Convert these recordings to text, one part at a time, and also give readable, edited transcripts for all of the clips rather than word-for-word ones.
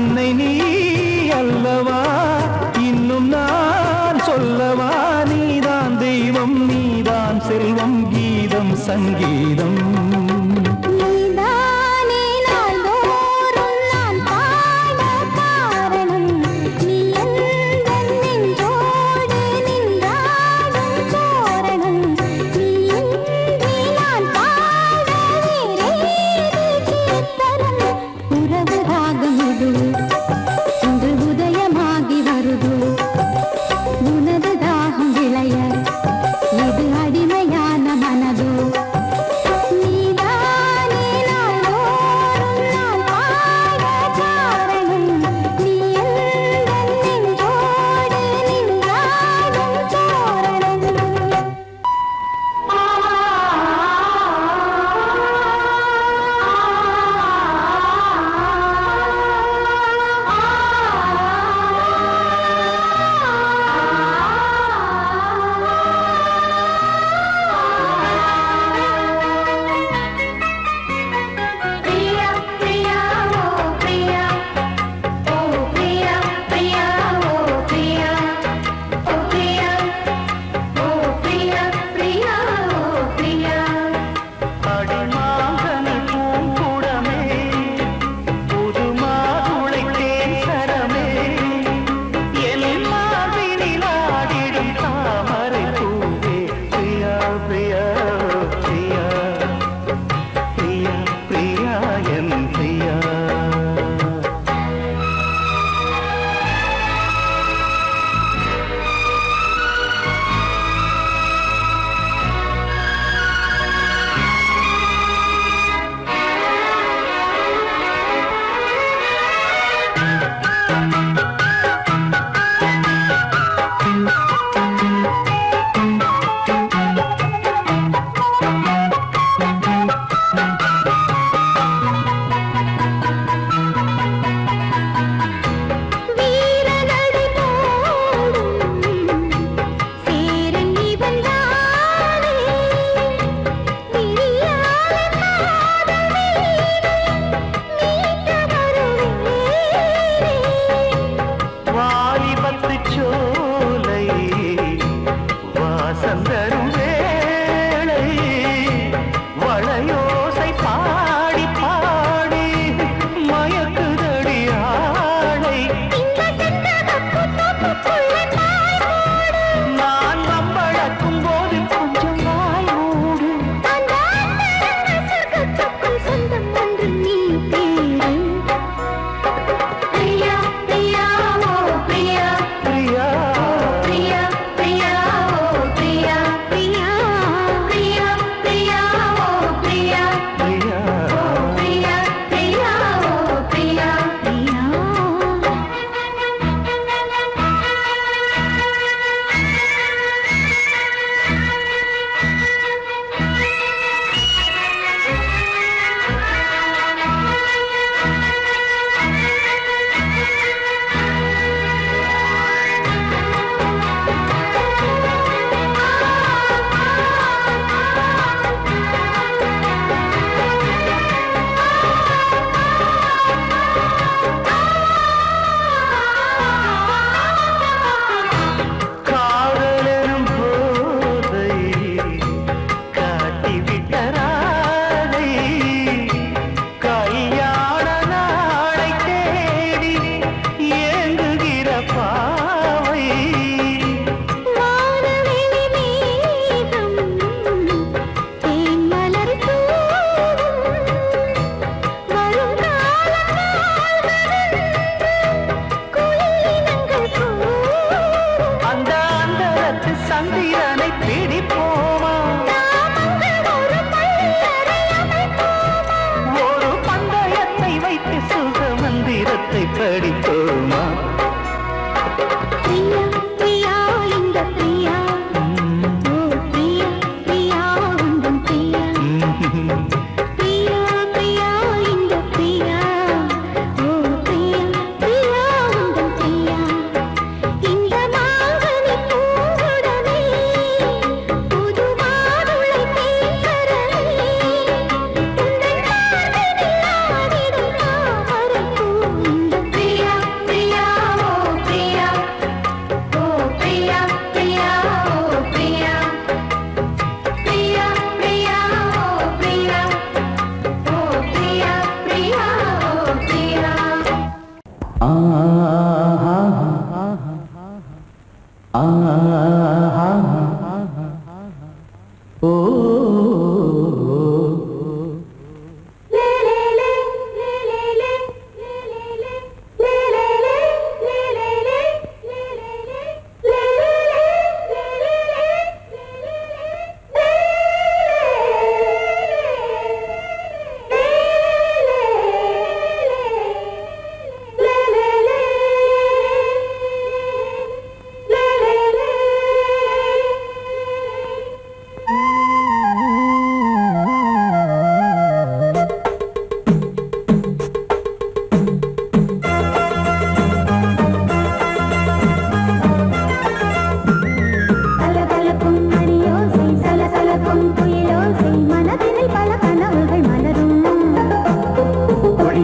அன்னை நீ அல்லவா இன்னும் நான் சொல்லவா நீதான் தெய்வம் நீதான் செல்வம் கீதம் சங்கீதம்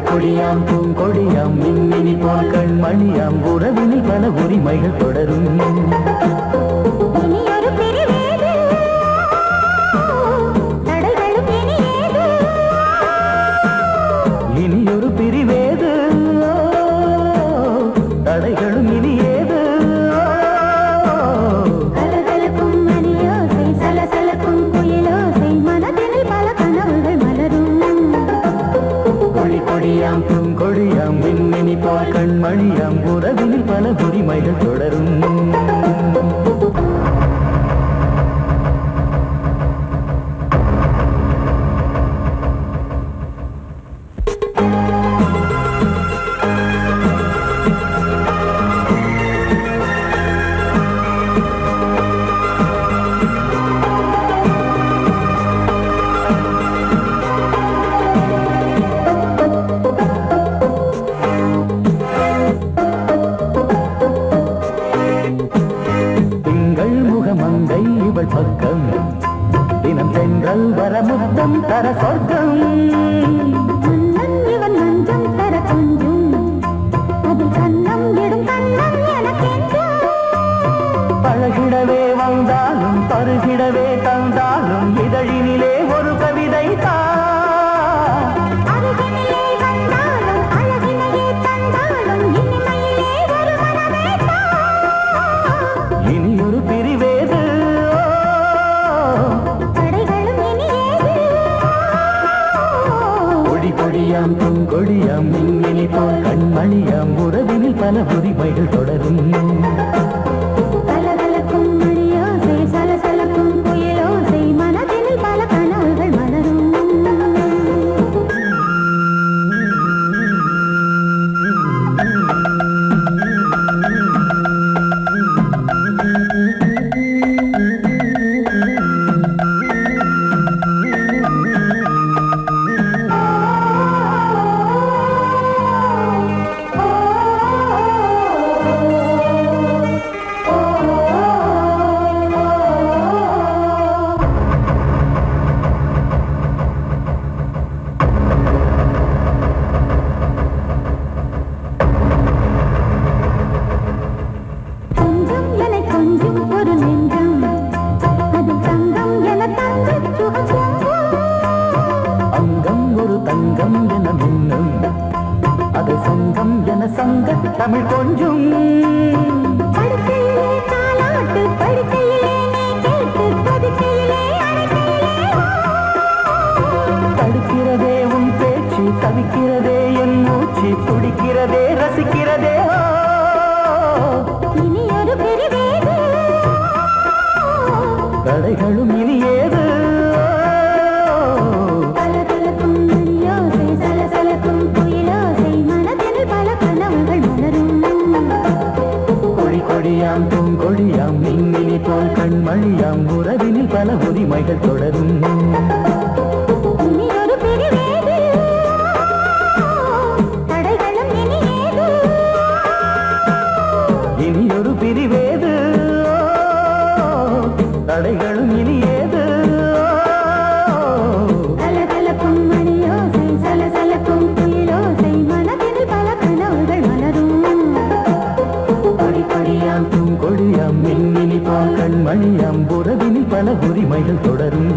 கொடியாம் பூங்கொடியாம் மின்மினி போல் கண்மணியாம் உறவினில் பல உரிமைகள் தொடரும். இனியொரு பிரிவேது தடைகளும் இனி ஏது. கொடியாம் பூங்கொடியாம் மின்மினி போல் கண்மணியாம் உறவினில் பல உரிமைகள் தொடரும். மங்கை இவள் பக்கம் தினம் சென்றல் வர முத்தம் தர சொர்க்கம். இவன் மஞ்சம் தர கொஞ்சம் அதில் கண்ணம் இடும் கண்ணம் எனக்கென்றும். பழகிடவே வந்தாலும் பருகிடவே தந்தாலும் இதழினிலே ஒரு கவிதை தான். இனியொரு பிரிவேது கொடியாம் பூங்கொடியாம் மின்மினி போல் கண்மணியாம் உறவினில் பல உரிமைகள் தொடரும். கலகலக்கும் மணியோசை சலசலக்கும் குயிலோசை மனதினில் பல கனவுகள் மலரும். தங்கம் என மின்னும் அது சங்கம் என சங்க தமிழ் கொஞ்சம். தடுக்கிறதே உன் பேச்சு தவிக்கிறதே என் மூச்சு துடிக்கிறதே ரசிக்கிறதே. இனியொரு பிரிவேது தடைகளும் இனி ஏது. கொடியாம் பூங்கொடியாம் மின்மினி போல் கண்மணியாம் உறவினில் பல உரிமைகள் தொடரும். இனியொரு பிரிவேது தடைகளும் இனி ஏது. இனியொரு பிரிவேது தடைகளும் இனி ஏது. கலகலக்கும் மணியோசை சலசலக்கும் குயிலோசை மனதில் பல கனவுகள் மலரும். கொடியாம் பூங்கொடியாம் மின்மினி போல் கண்மணியாம் உறவினில் பல உரிமைகள் தொடரும்.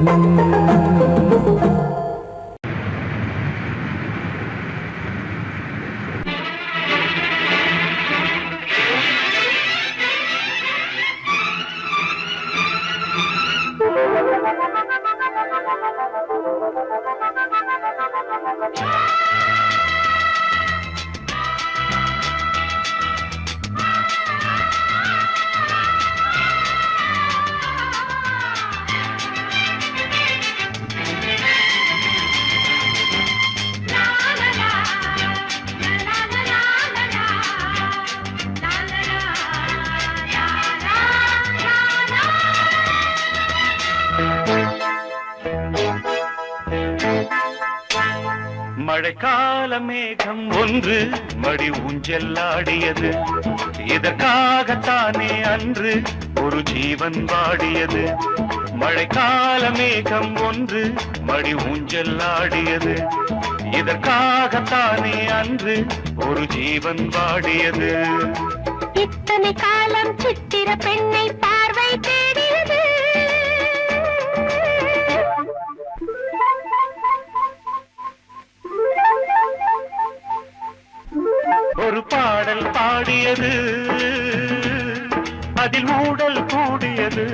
மழைக்கால மேகம் ஒன்று மடி ஊஞ்செல்லாடியது. இதற்காகத்தானே அன்று ஒரு ஜீவன் வாடியது. மழைக்கால மேகம் ஒன்று மடி ஊஞ்செல்லாடியது. இதற்காகத்தானே அன்று ஒரு ஜீவன் வாடியது. இத்தனை காலம் சித்திர பெண்ணை பார்வை தேடியது. ஒரு பாடல் பாடியது, அதில் ஊடல் கூடியது.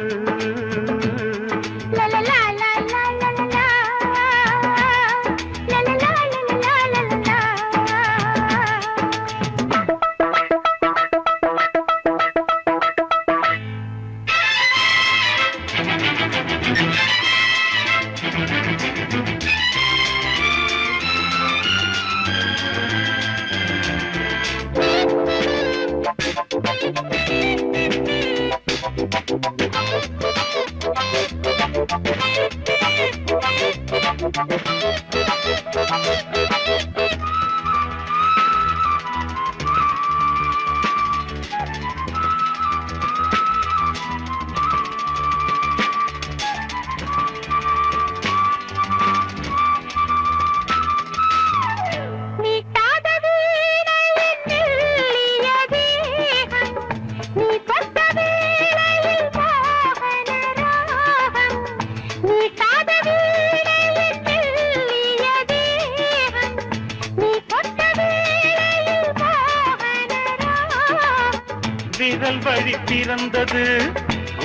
விரல் வழி பிறந்தது,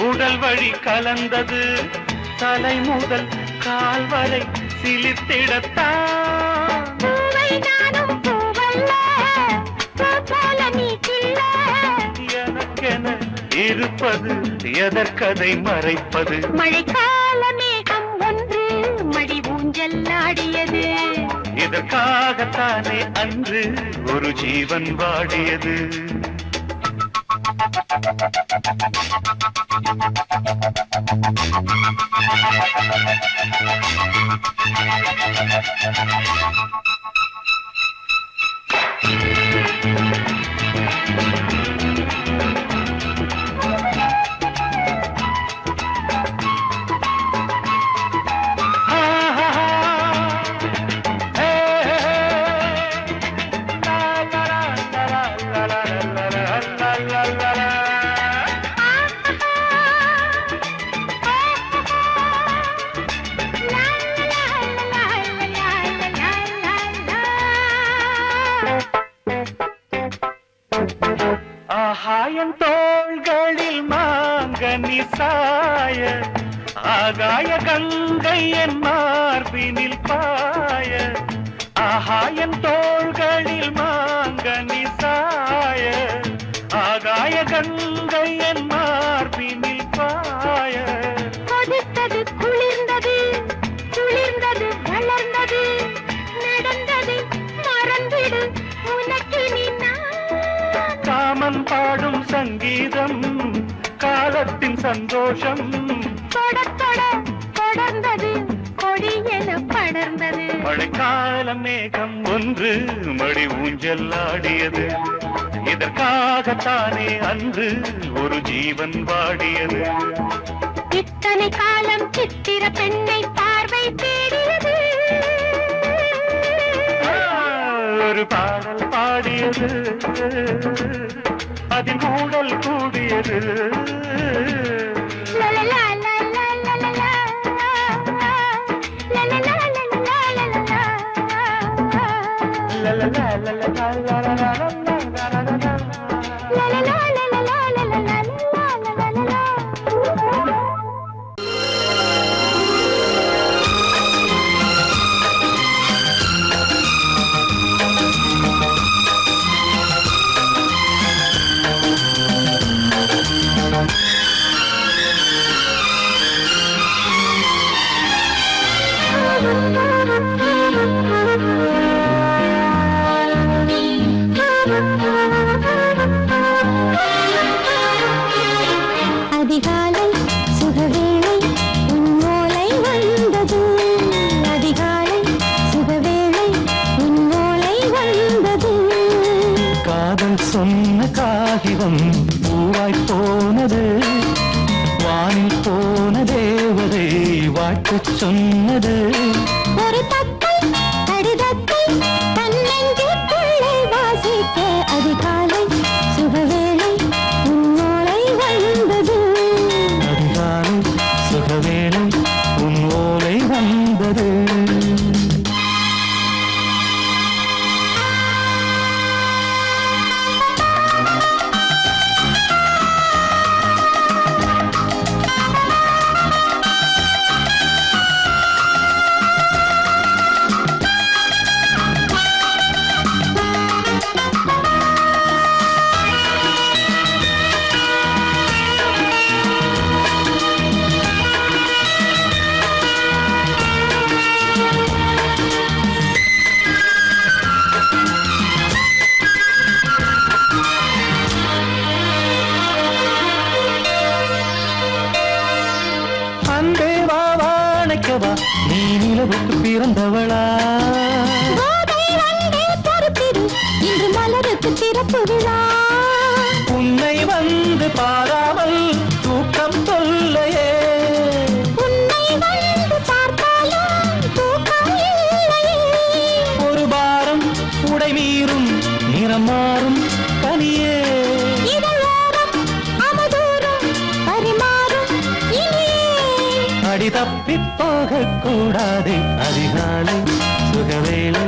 உடல் வழி கலந்தது. தலை முதல் கால் வரை சிலிர்த்திடத்தான். எனக்கென இருப்பது எதற்கதை மறைப்பது? மழைக்கால மேகம் ஒன்று மடி ஊஞ்செல்லாடியது. இதற்காகத்தானே அன்று ஒரு ஜீவன் வாடியது. ஆகாயம் தோள்களில் மாங்கனி சாய, ஆகாய கங்கை என் மார்பினில் பாய. ஆகாயம் தோள்களில் மாங்கனி சாய, ஆகாய கங்கை என் மார்பினில் பாய. கொதித்தது, குளிர்ந்தது, குளிர்ந்தது, வளர்ந்தது, நடந்தது, மறந்திடு உனக்கு நீ. காமன் பாடும் சங்கீதம், காலத்தின் சந்தோஷம். தொடர்ந்தது, கொடியென படர்ந்தது. மழைக்கால மேகம் ஒன்று மடி ஊஞ்செல்லாடியது. இதற்காகத்தானே அன்று ஒரு ஜீவன் வாடியது. இத்தனை காலம் சித்திர பெண்ணை பார்வை தேடியது. ஒரு பாடல் பாடியது, அதில் ஊடல் கூடியது. காதல் சொன்ன காகிதம் பூவாய் போனது, வானில் போன தேவதை வாழ்த்து சொன்னது. ஒரு தத்தை கடிதத்தை தன்னெஞ்சுக்குள்ளே வாசிக்க அதிகாலை சுகவேளை உன்னோலை வந்தது. அதிகாலை சுகவேளை உன் ஓலை வந்தது. நீ நிலவுக்கு பிறந்தவளா? இன்று மலருக்கு திறப்பு விழா. உன்னை வந்து பாராமல் தூக்கம் சொல்லையே. உன்னை வந்து பார்த்தாலும் தூக்கம் இல்லையே. ஒரு பாரம் உடை மீறும் நிறம் மாறும் கனியே. இதழோரம் அமதூரம் பரிமாறும் இனியே. அடி தப்பி போகக் கூடாது. அதிகாலை சுகவேளை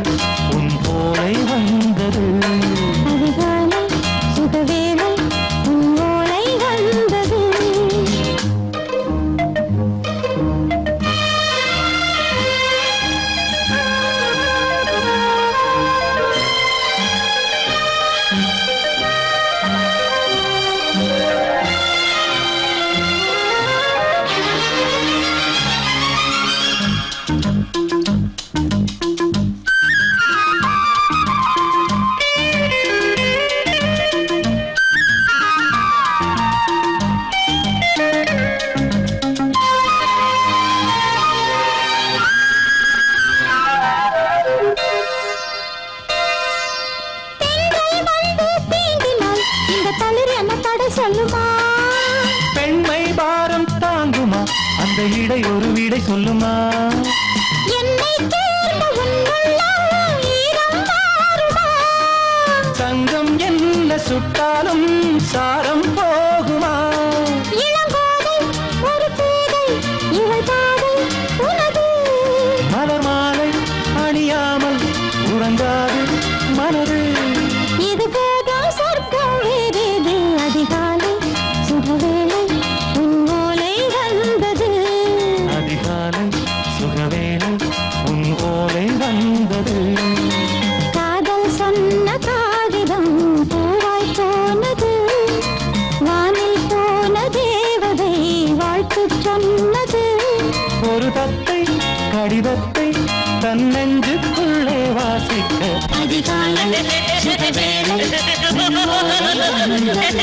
உன் போலை வந்தது. அதிகாலை சுகவேளை உன் ஓலை வந்தது. பெண்மை பாரம் தாங்குமா? அந்த இடை ஒரு விடை சொல்லுமா? என்னை தேர்ந்த உன்னுள்ளம் ஈரம் மாறுமா? சங்கம் என்ன சுட்டாலும் சாரம் போகுமா? இளங்கோதை ஒரு பேதை இவள் பாதை உனது. மலர் மாலை அணியாமல் உறங்காது மனது. இது போதும் சொர்க்கம் வேறேது. அதிகாலை சுகவேளை உன் ஓலை வந்தது. அதிகாலை சுகவேளை உன் ஓலை வந்தது. காதல் சொன்ன காகிதம் பூவாய் போனது, வானில் போன தேவதை வாழ்த்து சொன்னது. ஒரு தத்தை கடிதத்தை தன்னெஞ்சுக்குள்ளே வாசிக்க அதிகாலை சுகவேளை உன் ஓலை வந்தது.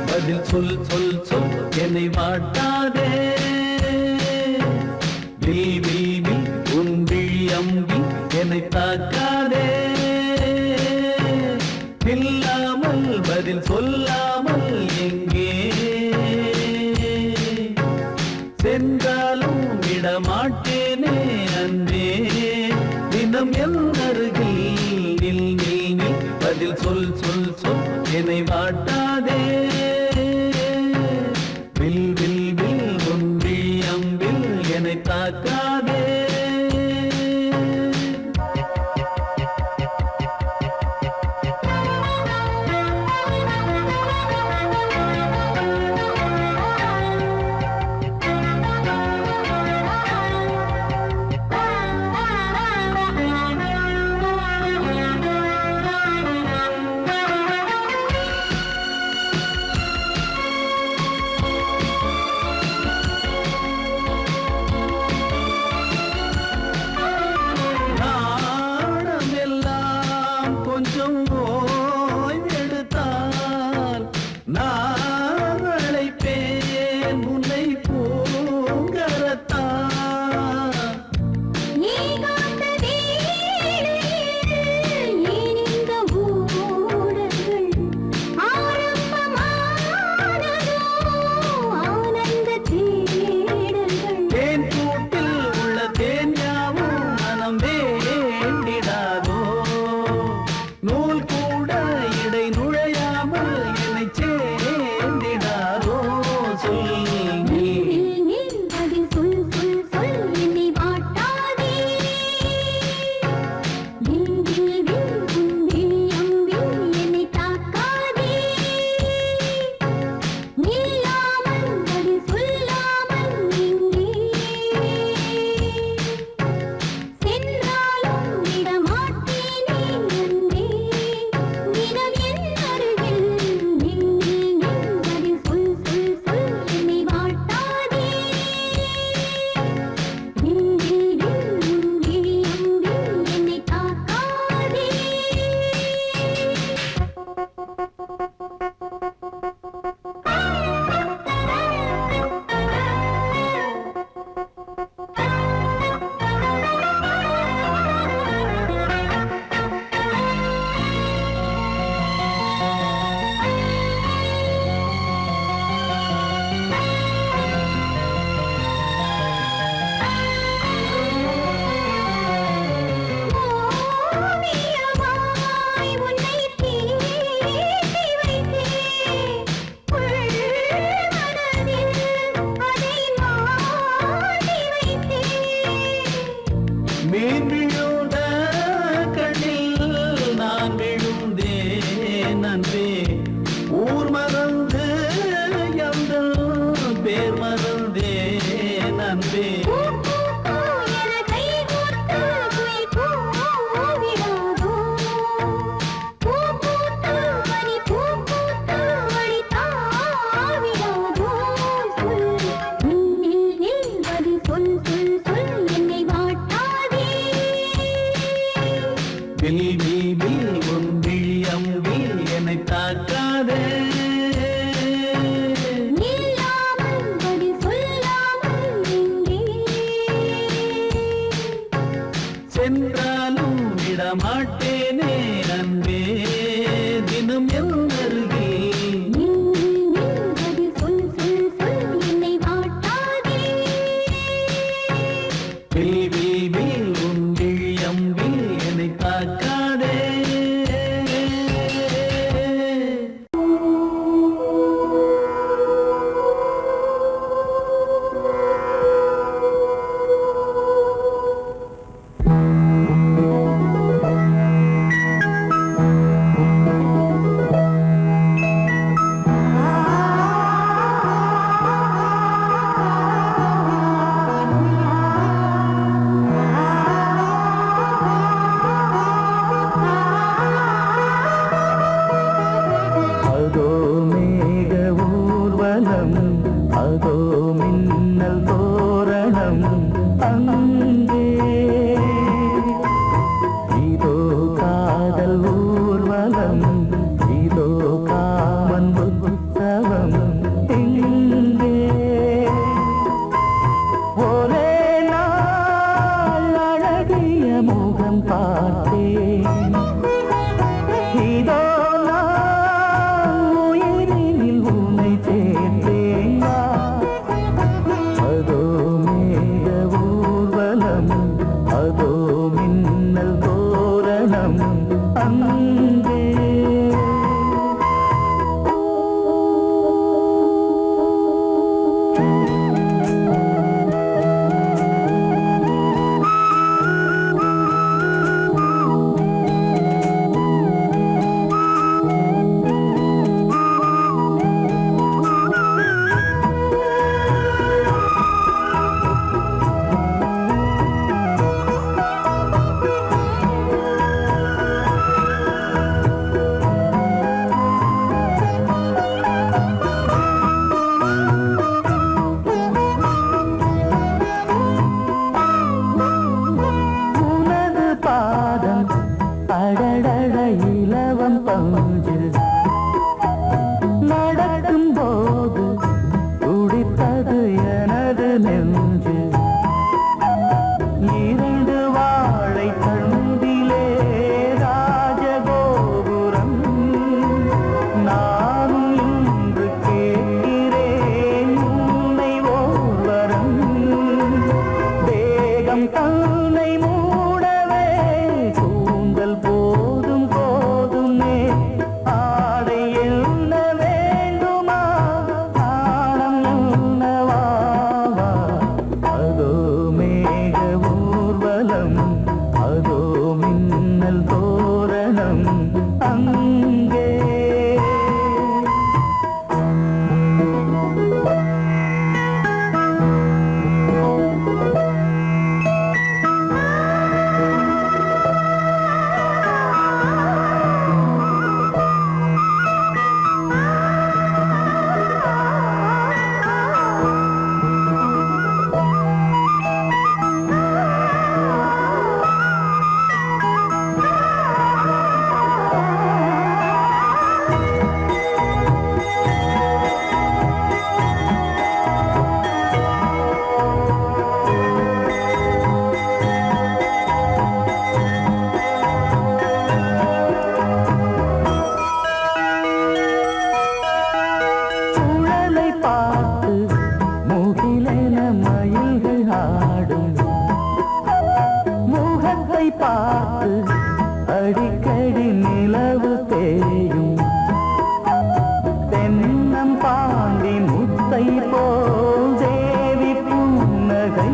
பதில் சொல் சொல் சொல் என்னை வாட்டாதே. உன் விழி அம்பி என்னை தாக்காதே. இல்லாமல் பதில் சொல்லாமல் எங்கே சென்றாலும் விடமாட்டேனே அன்பே. தினம் என் அருகில் நில் நில் நில். பதில் சொல் சொல் சொல் என்னை வாட்டாதே. வில் வில் வில் உன் விழி அம்பில் என்னை தாக்காதே. அதோ மின்னல் தோரணம் அங்கே இதோ காதல் ஊர்வலம் இதோ காமன் உற்சவம் இங்கே ஒரே நாள் அழகிய முகம் பார்த்தேன் இதோ நான் உயிரினில் உன்னை சேர்த்தேன் அதோ மேக ஊர்வலம் அதோ மின்னல் தோரணம் அங்கே உனது பாதம் அடடட இலவம் பஞ்சு நடக்கும் போது துடித்தது எனது நெஞ்சு இரண்டு வாழை தண்டிலே ராஜகோபுரம் நானும் இன்று கேட்கிறேன் உன்னை ஓர்வரம் தேகம் தன்னை மூடவே கூந்தல் போதும் போதுமே ஆடை என்ன வேண்டுமா ஆடம் என்னவா அதோ மேக ஊர்வலம் அதோ மின்னல் தோரணம் அங்கே சுழலை பார்த்து முகிலென மயில்கள் ஆடும் முகத்தை பார்த்து அடிக்கடி நிலவு தேயும் தென்னம் பாண்டி முத்தை போல் தேவி புன்னகை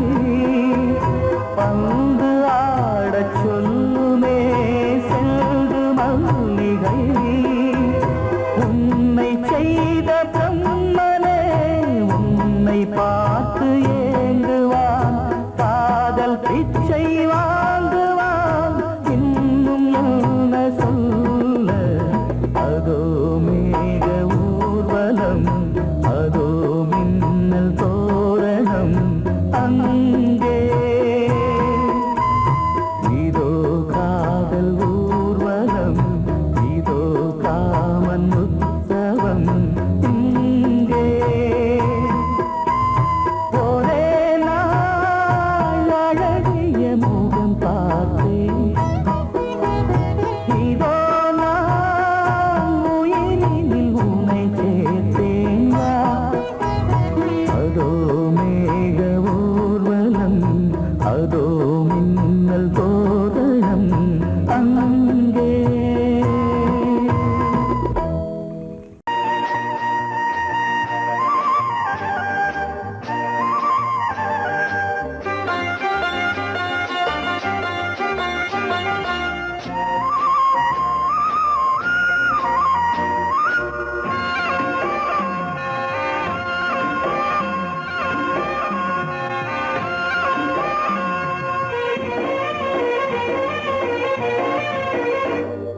பந்து ஆடச் சொல்லுமே செல்து மல்லிகை உன்னை செய்த பிரம்மனே உன்னை பார்த்து ஏங்குவான் காதல் பிச்சை வாங்குவான் இன்னும் என்ன சொல்ல அதோ மேக ஊர்வலம் அதோ மின்னல் தோரணம் அங்கே இதோ காதல் ஊர்வலம் இதோ காமன் உற்சவம் இங்கே ஒரே நாள் அழகிய முகம் பார்த்தேன் இதோ நான் உயிரினில் உன்னை சேர்த்தேன் அதோ மேக ஊர்வலம் அதோ மின்னல் தோரணம் அங்கே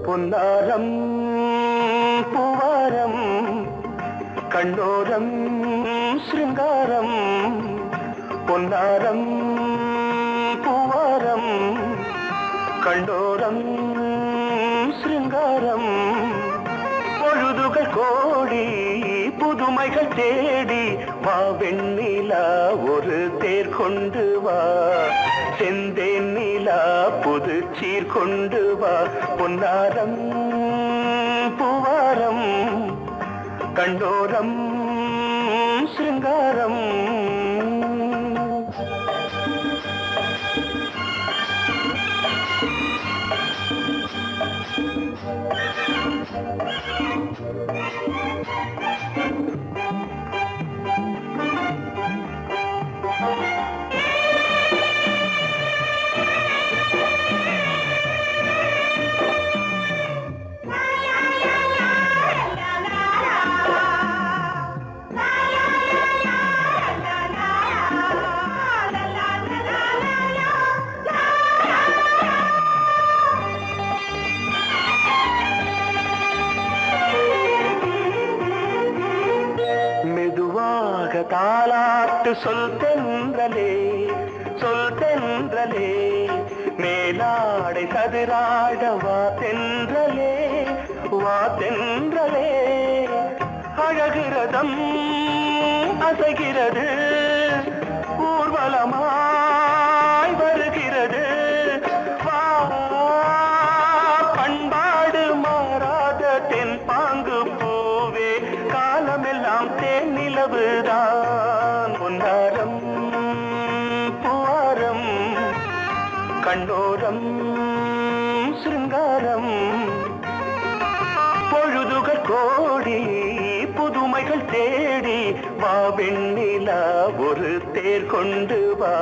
பொன்னாரம் பூவாரம் கண்ணோரம் சிங்காரம் பொன்னாரம் பூவாரம் கண்டோரம் சிங்காரம் பொழுதுகள் கோடி புதுமைகள் தேடி வா வெண்ணிலா ஒரு தேர் கொண்டு வா செந்தேன் நிலா புது சீர் கொண்டு வா பொன்னாரம் பூவாரம் கண்டோரம் சிங்காரம் தாலாட்டு சொல் தென்றலே மேலாடை சதுராட வா தென்றலே அழகிறதம் அசைகிறது ஊர்வலமாய் வருகிறது வா பண்பாடு மாறாத தென் பாங்கு பூவே காலமெல்லாம் தேன் நிலவுதான் பொன்னாரம் பூவாரம் கண்டோரம் சிங்காரம் பொழுதுகள் கோடி புதுமைகள் தேடி வா வெண்ணிலா ஒரு தேர் கொண்டு வா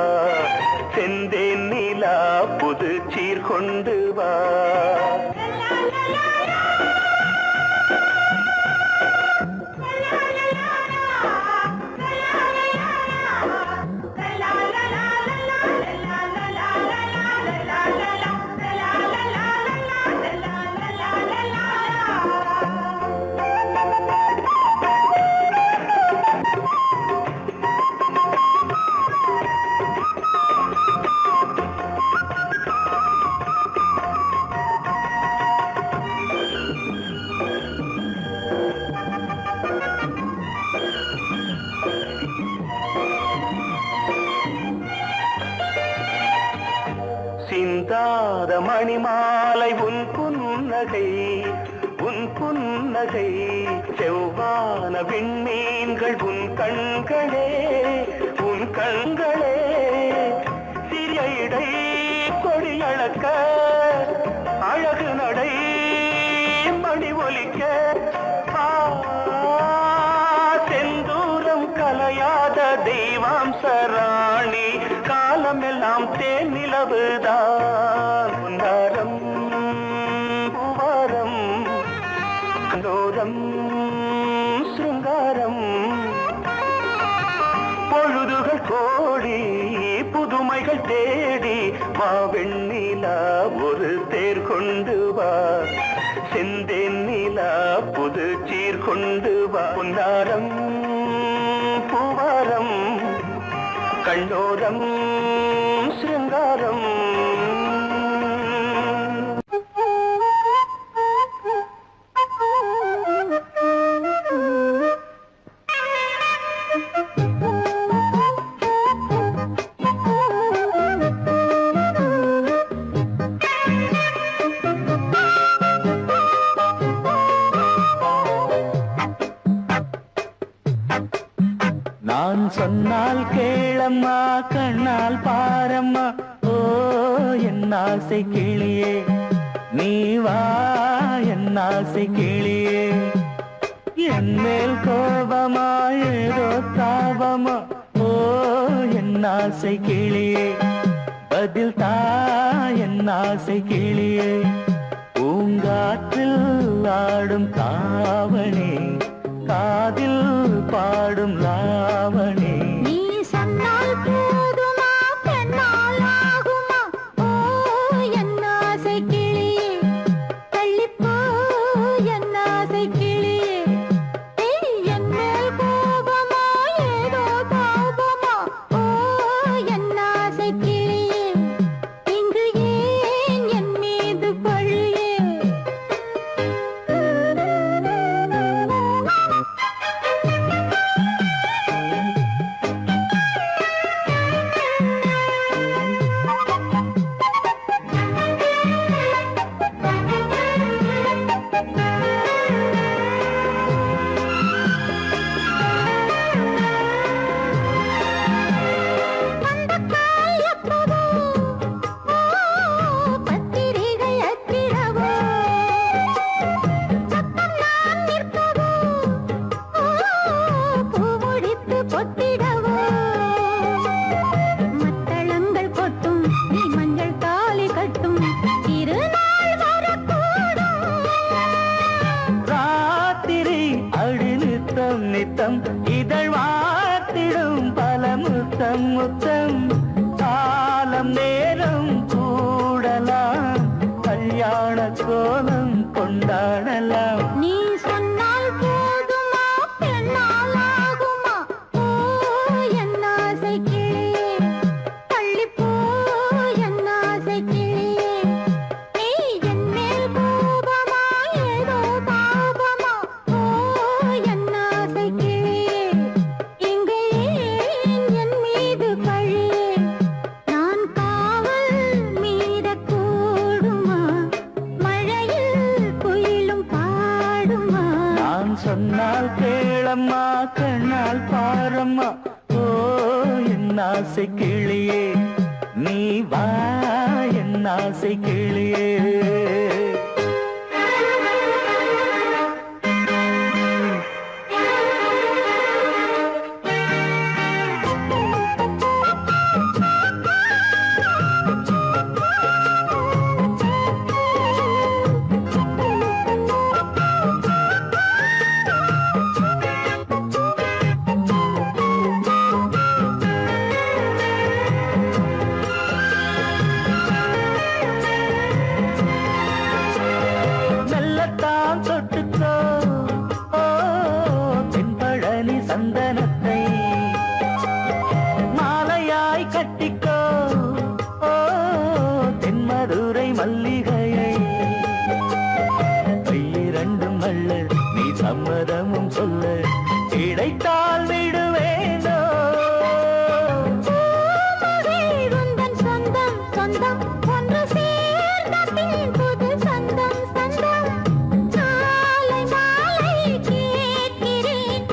செந்தேன் நிலா புது சீர் கொண்டு வா சிந்தாத மணிமாலை உன் புன்னகை செவ்வான விண்மீன்கள் உன் கண்களே சிறிய இடை கொடியளக்க அழகு நடை மணி ஒலிக்க செந்தூரம் கலையாத தெய்வாம்சராணி காலமெல்லாம் தேன் நிலவுதான் பொன்னாரம் பூவாரம் கண்டோரம் சிங்காரம் பொழுதுகள் கோடி புதுமைகள் தேடி வா வெண்ணிலா ஒரு தேர் கொண்டு வா செந்தேன் நிலா புது சீர் கொண்டு வா பொன்னாரம் பூவாரம் கண்டோரம் சிங்காரம் நான் சொன்னால் கேளம்மா கண்ணால் பாரம்மா ஓ என் ஆசை கிளியே நீ வா என் ஆசை கிளியே என் மேல் கோபமா ஏதோ தாபமா ஓ என் ஆசை கிளியே பதில் தா என் ஆசை கிளியே பூங்காற்றில் ஆடும் தாவணி காதில் பாடும் ராவணி நீ சொன்னால் போதுமா பெண்ணால் ஆகுமா ஓ என் ஆசை கிளியே தள்ளிப்போ என் ஆசை கிளியே என் மேல் கோபமா ஏதோ காத்திடவோ மத்தளங்கள் கொட்டும் நீ மஞ்சள் தாலி கட்டும் திருநாள் வரக்கூடும் ராத்திரி அடி நித்தம் நித்தம் இதழ் வாத்திடும் பல முத்தம் முத்தம் காலம் நேரம் கூடலாம் கல்யாண கோலம் கொண்டாடலாம் நீ சொன்னால் போதுமா பெண்ணால் ஆகுமா ஓ என் ஆசை கிளியே தள்ளிப்போ என் ஆசை கிளியே நீ என் மேல் கோபமா ஏதோ தாபமா ஓ என் ஆசை கிளியே இங்கு ஏன் என் மீது பழியே நான் காவல் மீறக்கூடுமா மழையில் குயிலும் பாடுமா நான் சொன்னால் கேளம்மா கண்ணால் பாரம்மா ஓ என் ஆசை கிளியே நீ வா என் ஆசை கிளியே மெல்லத்தான் தொட்டுக்கோ ஓ தென்பழனி சந்தனத்தை மாலையாய் கட்டிக்கோ ஓ தென்மதுரை மல்லிகையை கையிரண்டும் அல்ல நீ சம்மதமும் சொல்ல கிடைத்தால் விடுவேனோ உந்தன் சொந்தம் சொந்தம் ஒன்று சேர்ந்த பின் புது சொந்தம் சொந்தம் மாலை மாலை கேட்கிறேன்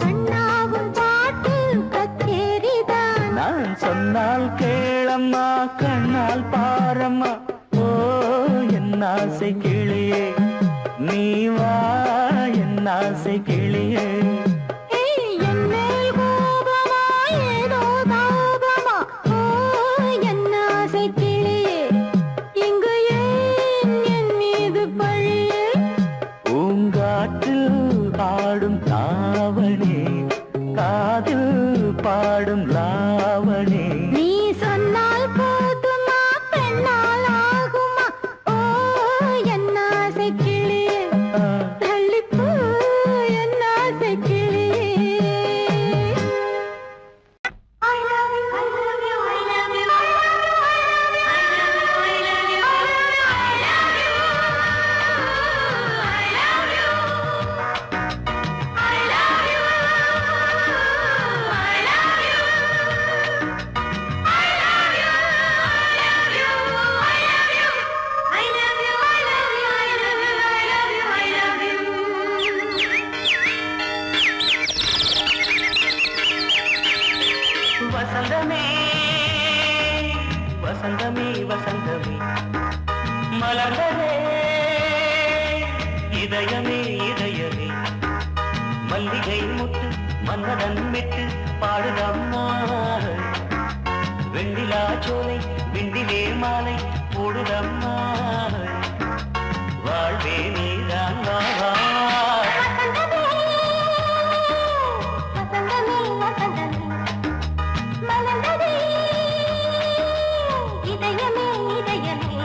கண்ணாவும் பாட்டு கச்சேரிதான் நான் சொன்னால் கேளம்மா கண்ணால் பாரம்மா ஓ என் ஆசை கிளியே நீ வா என் ஆசை கிளியே என் மேல் கோபமா ஏதோ தாபமா ஓ என் ஆசை கிளியே இங்கு ஏன் என் மீது பழியே பூங்காற்றில் ஆடும் தாவணி காதில் பாடும் லாவணி நீ சொன்னால் போதுமா பெண்ணால் ஆகுமா ஓ என் ஆசை கிளியே தள்ளிப்போ என் ஆசை கிளியே I love you, I love you, I love you, I love you, I love you, I love you, I love you, I love you. வசந்தமே வசந்தமே வசந்தமே மலர்ந்ததே இதயமே இதயமே மல்லிகை முட்டு மன்னதன் விட்டு பாடுதம்மா வெண்ணிலா சோலை விண்டிலே மாலை போடுதம்மா வாழ்வே நீதான் வா வா. இதயமே இதயமே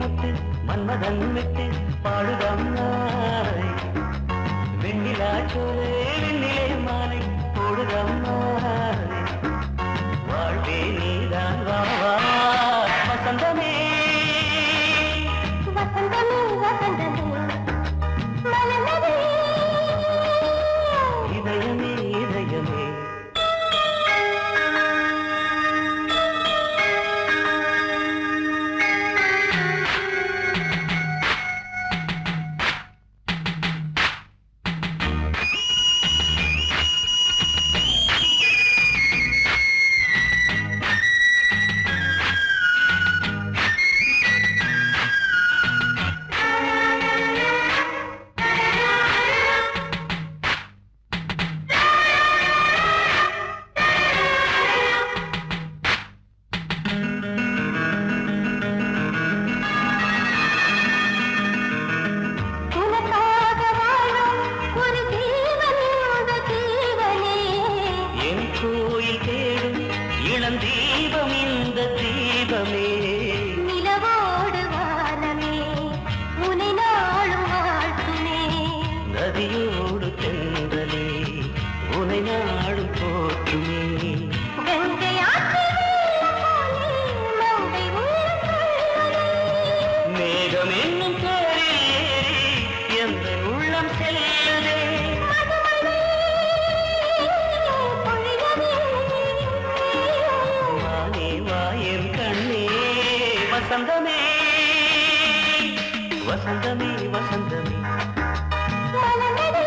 முத்து மன்மதன் விட்டு பாடுதம்மா வெண்ணிலா சோலை வெண்ணிலே மாலை போடுதம்மா வாழ்வே நீதான் வா வா வசந்தமே வசந்தமே வசந்தமே மலர்ந்ததே இதயமே இதயமே உனக்காக வாழும் ஒரு ஜீவன் இந்த ஜீவனே என் கோயில் தேடும் இளம் தீபம் இந்த தீபமே நிலவோடு வானமே உனை நாளும் வாழ்த்துமே நதியோடு தென்றலே உனை நாடும் போற்றுமே கங்கை ஆற்று வெள்ளம் போலே மங்கை உள்ளம் கொள்ளுதே. மேகம் என்னும் பேரில் ஏறி எந்த உள்ளம் செல்லுதே மதுமலை பொழியவே. வானே வாயன் கண்ணே வசந்தமே வசந்தமே வசந்தமே மலர்ந்ததே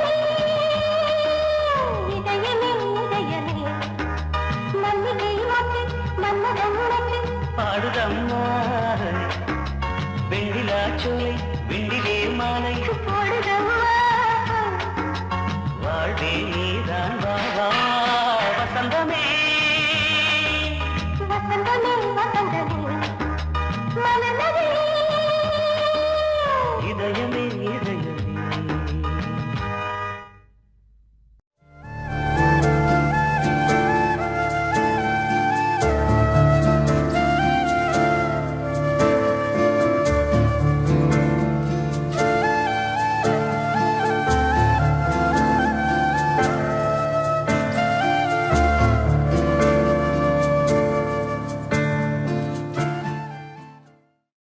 இதயமே இதயமே மல்லிகை மொட்டு மன்மதன் மொட்டு பாடுதம்மா வெண்ணிலா சோலை வெண்ணிலே மாலை போடுதம்மா